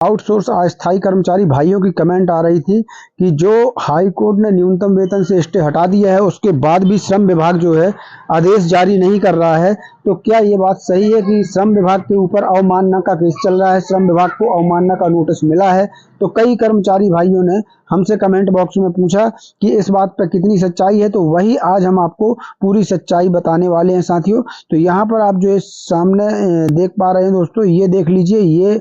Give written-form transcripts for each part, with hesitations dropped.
Outsource अस्थायी कर्मचारी भाइयों की कमेंट आ रही थी कि जो हाई कोर्ट ने न्यूनतम वेतन से स्टे हटा दिया है उसके बाद भी श्रम विभाग जो है आदेश जारी नहीं कर रहा है। तो क्या ये बात सही है कि श्रम विभाग के ऊपर अवमानना का केस चल रहा है, श्रम विभाग को अवमानना का नोटिस मिला है? तो कई कर्मचारी भाइयों ने हमसे कमेंट बॉक्स में पूछा कि इस बात पर कितनी सच्चाई है, तो वही आज हम आपको पूरी सच्चाई बताने वाले हैं साथियों। तो यहाँ पर आप जो सामने देख पा रहे हैं दोस्तों, ये देख लीजिए, ये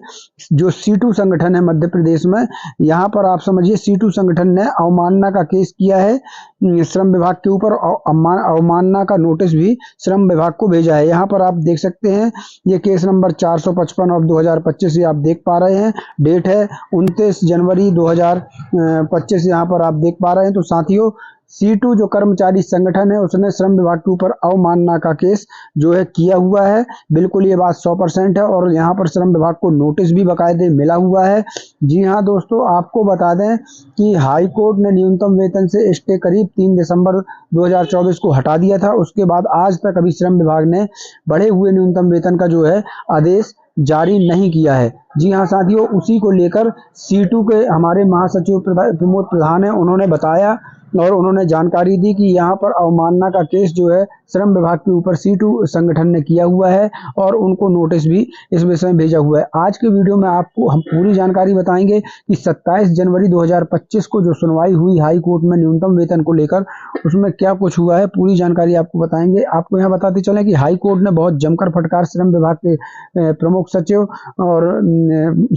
जो सीटू संगठन है मध्य प्रदेश में, यहाँ पर आप समझिए सीटू संगठन ने अवमानना का केस किया है श्रम विभाग के ऊपर, अवमानना का नोटिस भी श्रम विभाग को भेजा है। यहाँ पर आप देख सकते हैं, ये केस नंबर 455 ऑफ 2025 ये आप देख पा रहे हैं। डेट है 29 जनवरी 2025, यहाँ पर आप देख पा रहे हैं। तो साथियों, सीटू जो कर्मचारी संगठन है उसने श्रम विभाग के ऊपर अवमानना का केस जो है किया हुआ है। बिल्कुल ये बात 100% है और यहाँ पर श्रम विभाग को नोटिस भी बाकायदे मिला हुआ है। जी हाँ दोस्तों, आपको बता दें कि हाई कोर्ट ने न्यूनतम वेतन से स्टे करीब 3 दिसंबर 2024 को हटा दिया था। उसके बाद आज तक अभी श्रम विभाग ने बढ़े हुए न्यूनतम वेतन का जो है आदेश जारी नहीं किया है। जी हाँ साथियों, उसी को लेकर सीटू के हमारे महासचिव प्रमोद प्रधान है, उन्होंने बताया और उन्होंने जानकारी दी कि यहाँ पर अवमानना का केस जो है श्रम विभाग के ऊपर सीटू संगठन ने किया हुआ है और उनको नोटिस भी इस विषय में भेजा हुआ है। आज के वीडियो में आपको हम पूरी जानकारी बताएंगे कि 27 जनवरी 2025 को जो सुनवाई हुई हाई कोर्ट में न्यूनतम वेतन को लेकर, उसमें क्या कुछ हुआ है, पूरी जानकारी आपको बताएंगे। आपको यहाँ बताते चलें कि हाई कोर्ट ने बहुत जमकर फटकार श्रम विभाग के प्रमुख सचिव और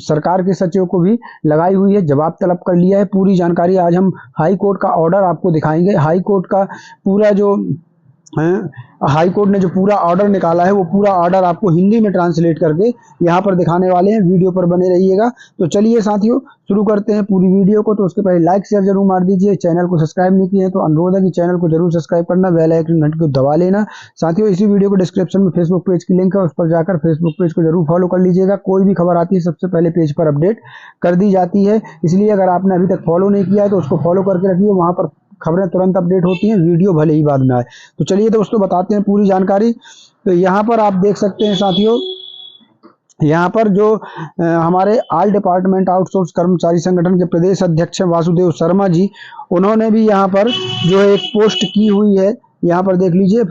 सरकार के सचिव को भी लगाई हुई है, जवाब तलब कर लिया है। पूरी जानकारी आज हम हाई कोर्ट का ऑर्डर आपको दिखाएंगे। हाई कोर्ट का पूरा जो हाई कोर्ट ने जो पूरा ऑर्डर निकाला है वो पूरा ऑर्डर आपको हिंदी में ट्रांसलेट करके यहाँ पर दिखाने वाले हैं। वीडियो पर बने रहिएगा। तो चलिए साथियों, शुरू करते हैं पूरी वीडियो को। तो उसके पहले लाइक शेयर जरूर मार दीजिए। चैनल को सब्सक्राइब नहीं किए हैं तो अनुरोध है कि चैनल को जरूर सब्सक्राइब करना, बेल आइकन घंटे को दबा लेना। साथियों, इसी वीडियो को डिस्क्रिप्शन में फेसबुक पेज की लिंक है, उस पर जाकर फेसबुक पेज को जरूर फॉलो कर लीजिएगा। कोई भी खबर आती है सबसे पहले पेज पर अपडेट कर दी जाती है, इसलिए अगर आपने अभी तक फॉलो नहीं किया है तो उसको फॉलो करके रखिए, वहां पर खबरें तुरंत अपडेट होती हैं, वीडियो भले ही बाद में आए। तो चलिए दोस्तों, बताते हैं पूरी जानकारी। तो यहाँ पर आप देख सकते हैं साथियों, यहाँ पर जो हमारे ऑल डिपार्टमेंट आउटसोर्स कर्मचारी संगठन के प्रदेश अध्यक्ष हैं वासुदेव शर्मा जी, उन्होंने भी यहाँ पर जो है एक पोस्ट की हुई है। यहाँ पर देख लीजिए,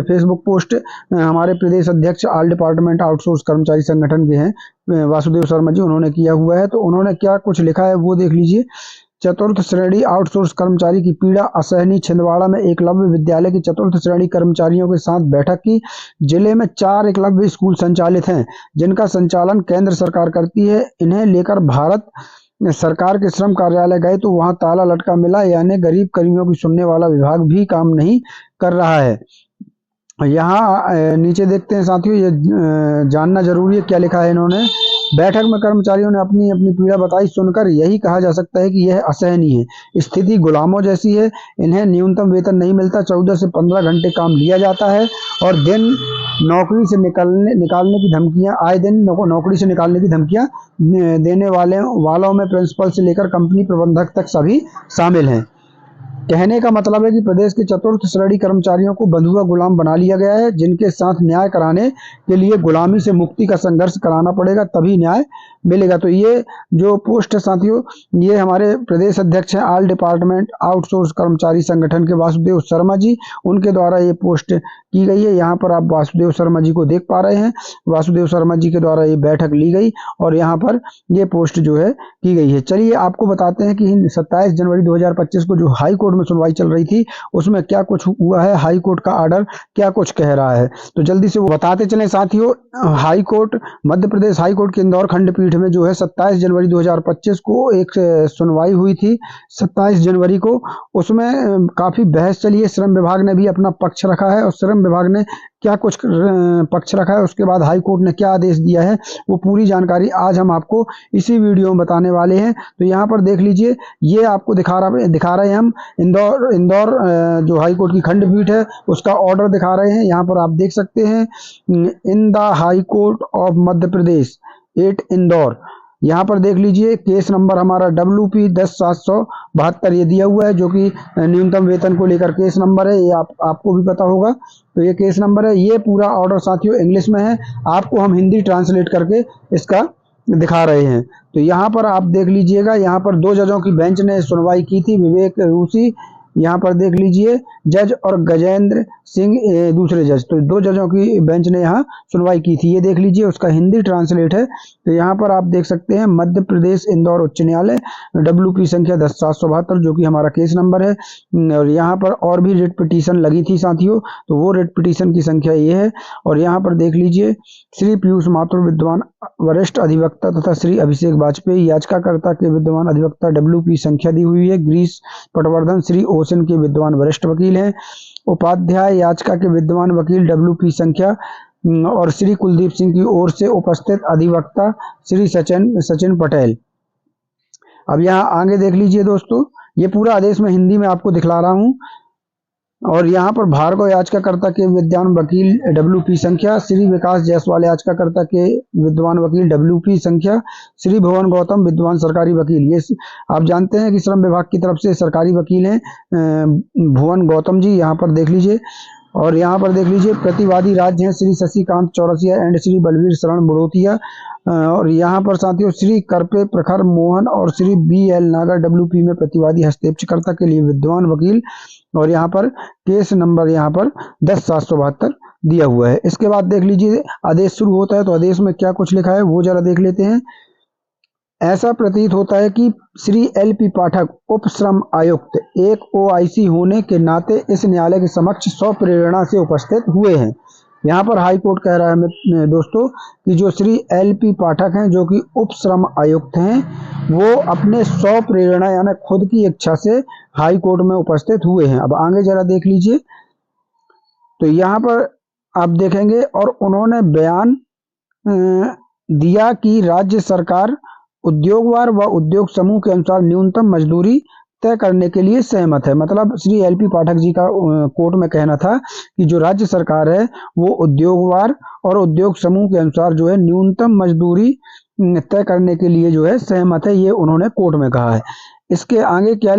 फेसबुक पोस्ट हमारे प्रदेश अध्यक्ष ऑल डिपार्टमेंट आउटसोर्स कर्मचारी संगठन के हैं वासुदेव शर्मा जी, उन्होंने किया हुआ है। तो उन्होंने क्या कुछ लिखा है वो देख लीजिए। चतुर्थ श्रेणी आउटसोर्स कर्मचारी की पीड़ा असहनीय। छिंदवाड़ा में एकलव्य विद्यालय के चतुर्थ श्रेणी कर्मचारियों के साथ बैठक की। जिले में 4 एकलव्य स्कूल संचालित हैं जिनका संचालन केंद्र सरकार करती है। इन्हें लेकर भारत सरकार के श्रम कार्यालय गए तो वहां ताला लटका मिला, यानी गरीब कर्मियों की सुनने वाला विभाग भी काम नहीं कर रहा है। यहाँ नीचे देखते हैं साथियों, ये जानना जरूरी है क्या लिखा है इन्होंने। बैठक में कर्मचारियों ने अपनी अपनी पीड़ा बताई, सुनकर यही कहा जा सकता है कि यह असहनीय है। स्थिति गुलामों जैसी है। इन्हें न्यूनतम वेतन नहीं मिलता, 14 से 15 घंटे काम लिया जाता है और दिन नौकरी से निकालने की धमकियां, आए दिन नौकरी से निकालने की धमकियां देने वालों में प्रिंसिपल से लेकर कंपनी प्रबंधक तक सभी शामिल हैं। कहने का मतलब है कि प्रदेश के चतुर्थ श्रेणी कर्मचारियों को बंधुआ गुलाम बना लिया गया है, जिनके साथ न्याय कराने के लिए गुलामी से मुक्ति का संघर्ष कराना पड़ेगा, तभी न्याय मिलेगा। तो ये जो पोस्ट है साथियों, ये हमारे प्रदेश अध्यक्ष हैं ऑल डिपार्टमेंट आउटसोर्स कर्मचारी संगठन के वासुदेव शर्मा जी, उनके द्वारा ये पोस्ट की गई है। यहाँ पर आप वासुदेव शर्मा जी को देख पा रहे हैं। वासुदेव शर्मा जी के द्वारा ये बैठक ली गई और यहाँ पर ये पोस्ट जो है की गई है। चलिए आपको बताते हैं कि 27 जनवरी 2025 को जो हाई कोर्ट में सुनवाई चल रही थी उसमें क्या कुछ हुआ है, हाई कोर्ट का ऑर्डर क्या कुछ कह रहा है, तो जल्दी से वो बताते चलें साथियों। High court Madhya Pradesh high court के इंदौर खंडपीठ में जो है 27 जनवरी 2025 को एक सुनवाई हुई थी। 27 जनवरी को उसमें काफी बहस चली है। श्रम विभाग ने भी अपना पक्ष रखा है और श्रम विभाग ने क्या कुछ पक्ष रखा है, उसके बाद हाई कोर्ट ने क्या आदेश दिया है, वो पूरी जानकारी आज हम आपको इसी वीडियो में बताने वाले हैं। तो यहाँ पर देख लीजिए, ये आपको दिखा रहे हैं हम इंदौर जो हाई कोर्ट की खंडपीठ है उसका ऑर्डर दिखा रहे हैं। यहाँ पर आप देख सकते हैं, in the high court of Madhya Pradesh at Indore. यहाँ पर देख लीजिए, केस नंबर हमारा WP 10/772 ये दिया हुआ है, जो कि न्यूनतम वेतन को लेकर केस नंबर है। ये आपको भी पता होगा, तो ये केस नंबर है। ये पूरा ऑर्डर साथियों इंग्लिश में है, आपको हम हिंदी ट्रांसलेट करके इसका दिखा रहे हैं। तो यहाँ पर आप देख लीजिएगा, यहाँ पर 2 जजों की बेंच ने सुनवाई की थी, विवेक रूसी यहाँ पर देख लीजिए जज और गजेंद्र सिंह दूसरे जज। तो 2 जजों की बेंच ने यहाँ सुनवाई की थी। ये देख लीजिए, उसका हिंदी ट्रांसलेट है। तो यहाँ पर आप देख सकते हैं मध्य प्रदेश इंदौर उच्च न्यायालय, WP संख्या 10772 जो कि हमारा केस नंबर है। और यहाँ पर और भी रिट पिटीशन लगी थी साथियों, तो वो रिट पिटीशन की संख्या ये है। और यहाँ पर देख लीजिए श्री पीयूष माथुर विद्वान वरिष्ठ अधिवक्ता तथा श्री अभिषेक वाजपेयी याचिकाकर्ता के विद्वान अधिवक्ता, WP संख्या दी हुई है। गिरीश पटवर्धन श्री ओशन के विद्वान वरिष्ठ वकील हैं। उपाध्याय याचिका के विद्वान वकील, WP संख्या। और श्री कुलदीप सिंह की ओर से उपस्थित अधिवक्ता श्री सचिन पटेल। अब यहाँ आगे देख लीजिए दोस्तों, ये पूरा आदेश मैं हिंदी में आपको दिखला रहा हूँ। और यहाँ पर भार्गव याचिकाकर्ता के विद्वान वकील, WP संख्या। श्री विकास जायसवाल याचिकाकर्ता के विद्वान वकील, WP संख्या। श्री भुवन गौतम विद्वान सरकारी वकील, ये आप जानते हैं कि श्रम विभाग की तरफ से सरकारी वकील हैं भुवन गौतम जी, यहाँ पर देख लीजिए। और यहाँ पर देख लीजिए प्रतिवादी राज्य हैं श्री शशिकांत चौरसिया एंड श्री बलवीर शरण बुड़ोतिया। और यहाँ पर साथियों श्री करपे प्रखर मोहन और श्री BL नागर, WP में प्रतिवादी हस्तक्षेपकर्ता के लिए विद्वान वकील। और यहाँ पर केस नंबर यहाँ पर 10772 दिया हुआ है। इसके बाद देख लीजिए आदेश शुरू होता है, तो आदेश में क्या कुछ लिखा है वो जरा देख लेते हैं। ऐसा प्रतीत होता है कि श्री LP पाठक उप श्रम आयुक्त एक OIC होने के नाते इस न्यायालय के समक्ष स्वप्रेरणा से उपस्थित हुए हैं। यहाँ पर हाई कोर्ट कह रहा है दोस्तों कि जो श्री LP पाठक हैं जो कि उप श्रम आयुक्त हैं, वो अपने स्वप्रेरणा यानी खुद की इच्छा से हाई कोर्ट में उपस्थित हुए हैं। अब आगे जरा देख लीजिए, तो यहाँ पर आप देखेंगे और उन्होंने बयान दिया कि राज्य सरकार उद्योगवार व उद्योग समूह के अनुसार न्यूनतम मजदूरी तय करने के लिए सहमत है। मतलब श्री LP पाठक जी का कोर्ट में कहना था कि जो राज्य सरकार है वो उद्योगवार और उद्योग समूह के अनुसार जो है न्यूनतम मजदूरी तय करने के लिए जो है सहमत है, ये उन्होंने कोर्ट में कहा है। इसके आगे क्या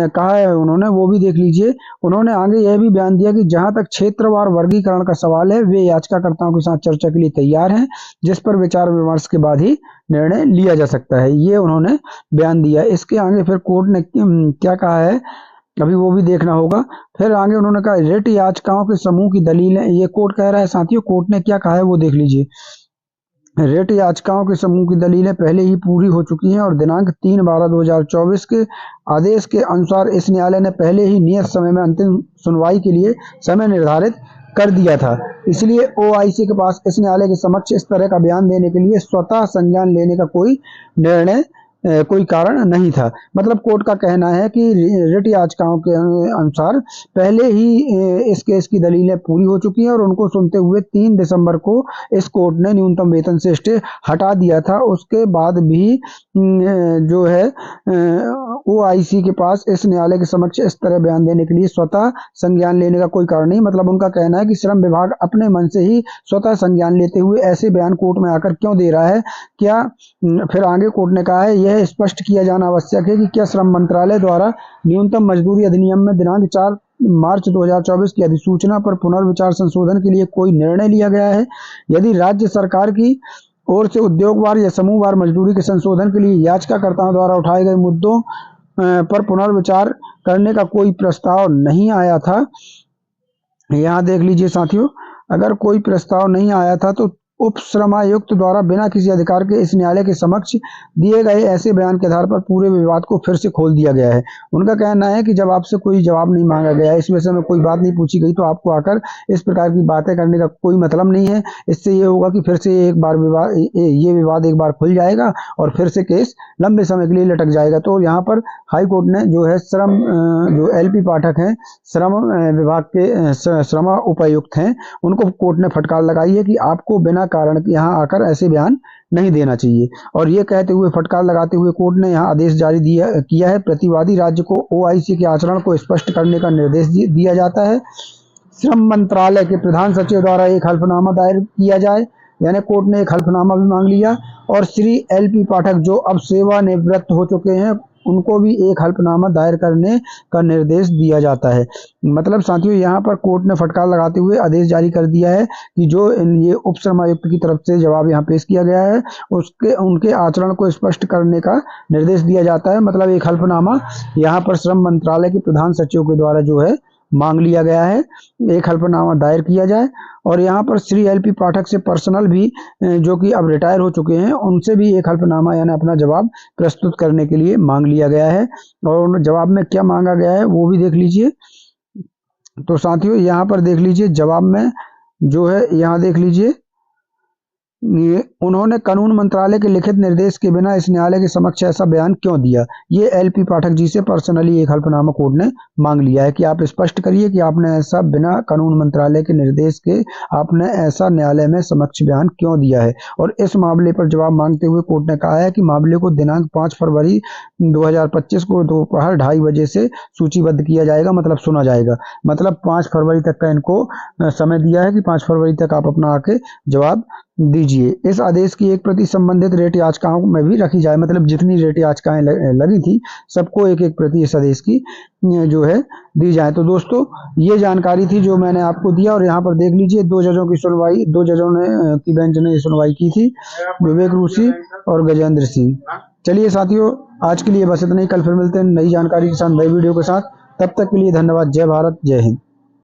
कहा है उन्होंने वो भी देख लीजिए। उन्होंने आगे यह भी बयान दिया कि जहां तक क्षेत्रवार वर्गीकरण का सवाल है वे याचिकाकर्ताओं के साथ चर्चा के लिए तैयार हैं, जिस पर विचार विमर्श के बाद ही निर्णय लिया जा सकता है, ये उन्होंने बयान दिया। इसके आगे फिर कोर्ट ने क्या कहा है अभी वो भी देखना होगा। फिर आगे उन्होंने कहा रिट याचिकाओं के समूह की दलीलें, ये कोर्ट कह रहा है साथियों, कोर्ट ने क्या कहा है वो देख लीजिए। रिट याचिकाओं के समूह की दलीलें पहले ही पूरी हो चुकी हैं और दिनांक 3/12/2024 के आदेश के अनुसार इस न्यायालय ने पहले ही नियत समय में अंतिम सुनवाई के लिए समय निर्धारित कर दिया था। इसलिए OIC के पास इस न्यायालय के समक्ष इस तरह का बयान देने के लिए स्वतः संज्ञान लेने का कोई कारण नहीं था। मतलब कोर्ट का कहना है कि रिट याचिकाओं के अनुसार पहले ही इस केस की दलीलें पूरी हो चुकी हैं और उनको सुनते हुए 3 दिसंबर को इस कोर्ट ने न्यूनतम वेतन से स्टे हटा दिया था। उसके बाद भी जो है OIC के पास इस न्यायालय के समक्ष इस तरह बयान देने के लिए स्वतः संज्ञान लेने का कोई कारण नहीं। मतलब उनका कहना है कि श्रम विभाग अपने मन से ही स्वतः संज्ञान लेते हुए ऐसे बयान कोर्ट में आकर क्यों दे रहा है। क्या फिर आगे कोर्ट ने कहा है यह स्पष्ट किया जाना आवश्यक है कि क्या श्रम मंत्रालय द्वारा न्यूनतम मजदूरी अधिनियम में दिनांक 4 मार्च 2024 की अधिसूचना पर पुनर्विचार संशोधन के लिए कोई निर्णय लिया गया है। यदि राज्य सरकार की ओर से उद्योगवार या समूहवार मजदूरी के संशोधन के लिए याचिकाकर्ताओं द्वारा उठाए गए मुद्दों पर पुनर्विचार करने का कोई प्रस्ताव नहीं आया था। यहाँ देख लीजिए साथियों, अगर कोई प्रस्ताव नहीं आया था तो उप श्रमायुक्त द्वारा बिना किसी अधिकार के इस न्यायालय के समक्ष दिए गए ऐसे बयान के आधार पर पूरे विवाद को फिर से खोल दिया गया है। उनका कहना है कि जब आपसे कोई जवाब नहीं मांगा गया, इस विषय में कोई बात नहीं पूछी गई, तो आपको आकर इस प्रकार की बातें करने का कोई मतलब नहीं है। इससे ये होगा कि फिर से ये विवाद एक बार खुल जाएगा और फिर से केस लंबे समय के लिए लटक जाएगा। तो यहाँ पर हाई कोर्ट ने जो है जो LP पाठक हैं, श्रम विभाग के श्रम उपायुक्त हैं, उनको कोर्ट ने फटकार लगाई है कि आपको बिना कारण के यहाँ आकर ऐसे बयान नहीं देना चाहिए। और ये कहते हुए फटकार लगाते हुए कोर्ट ने यहाँ आदेश जारी किया है प्रतिवादी राज्य को OIC के आचरण को स्पष्ट करने का निर्देश दिया जाता है। श्रम मंत्रालय के प्रधान सचिव द्वारा एक हल्फनामा दायर किया जाए यानी कोर्ट ने एक हल्फनामा भी मांग लिया और श्री एलपी पाठक जो अब सेवानिवृत्त हो चुके हैं उनको भी एक हल्फनामा दायर करने का निर्देश दिया जाता है। मतलब साथियों यहाँ पर कोर्ट ने फटकार लगाते हुए आदेश जारी कर दिया है कि जो ये उप श्रमायुक्त की तरफ से जवाब यहाँ पेश किया गया है उसके उनके आचरण को स्पष्ट करने का निर्देश दिया जाता है। मतलब एक हल्फनामा यहाँ पर श्रम मंत्रालय के प्रधान सचिव के द्वारा जो है मांग लिया गया है, एक हल्फनामा दायर किया जाए। और यहाँ पर श्री एलपी पाठक से पर्सनल भी जो कि अब रिटायर हो चुके हैं उनसे भी एक हल्फनामा यानी अपना जवाब प्रस्तुत करने के लिए मांग लिया गया है। और जवाब में क्या मांगा गया है वो भी देख लीजिए। तो साथियों यहाँ पर देख लीजिए जवाब में जो है, यहाँ देख लीजिए उन्होंने कानून मंत्रालय के लिखित निर्देश के बिना इस न्यायालय के समक्ष ऐसा बयान क्यों दिया। ये एलपी पाठक जी से पर्सनली एक हल्फनामा कोर्ट ने मांग लिया है कि आप स्पष्ट करिए कि आपने ऐसा बिना कानून मंत्रालय के निर्देश के आपने ऐसा न्यायालय में समक्ष बयान क्यों दिया है। और इस मामले पर जवाब मांगते हुए कोर्ट ने कहा है कि मामले को दिनांक 5 फरवरी 2025 को दोपहर 2:30 बजे से सूचीबद्ध किया जाएगा, मतलब सुना जाएगा। मतलब 5 फरवरी तक का इनको समय दिया है कि 5 फरवरी तक आप अपना आके जवाब दीजिए। इस आदेश की एक प्रति संबंधित रेट याचिकाओं में भी रखी जाए, मतलब जितनी रेट याचिकाएं लगी थी सबको एक एक प्रति इस आदेश की जो है दी जाए। तो दोस्तों ये जानकारी थी जो मैंने आपको दिया। और यहाँ पर देख लीजिए दो जजों ने की बेंच ने सुनवाई की थी, विवेक रूसी और गजेंद्र सिंह। चलिए साथियों आज के लिए बस इतना ही, कल फिर मिलते हैं नई जानकारी के साथ, नई वीडियो के साथ। तब तक के लिए धन्यवाद। जय भारत, जय हिंद।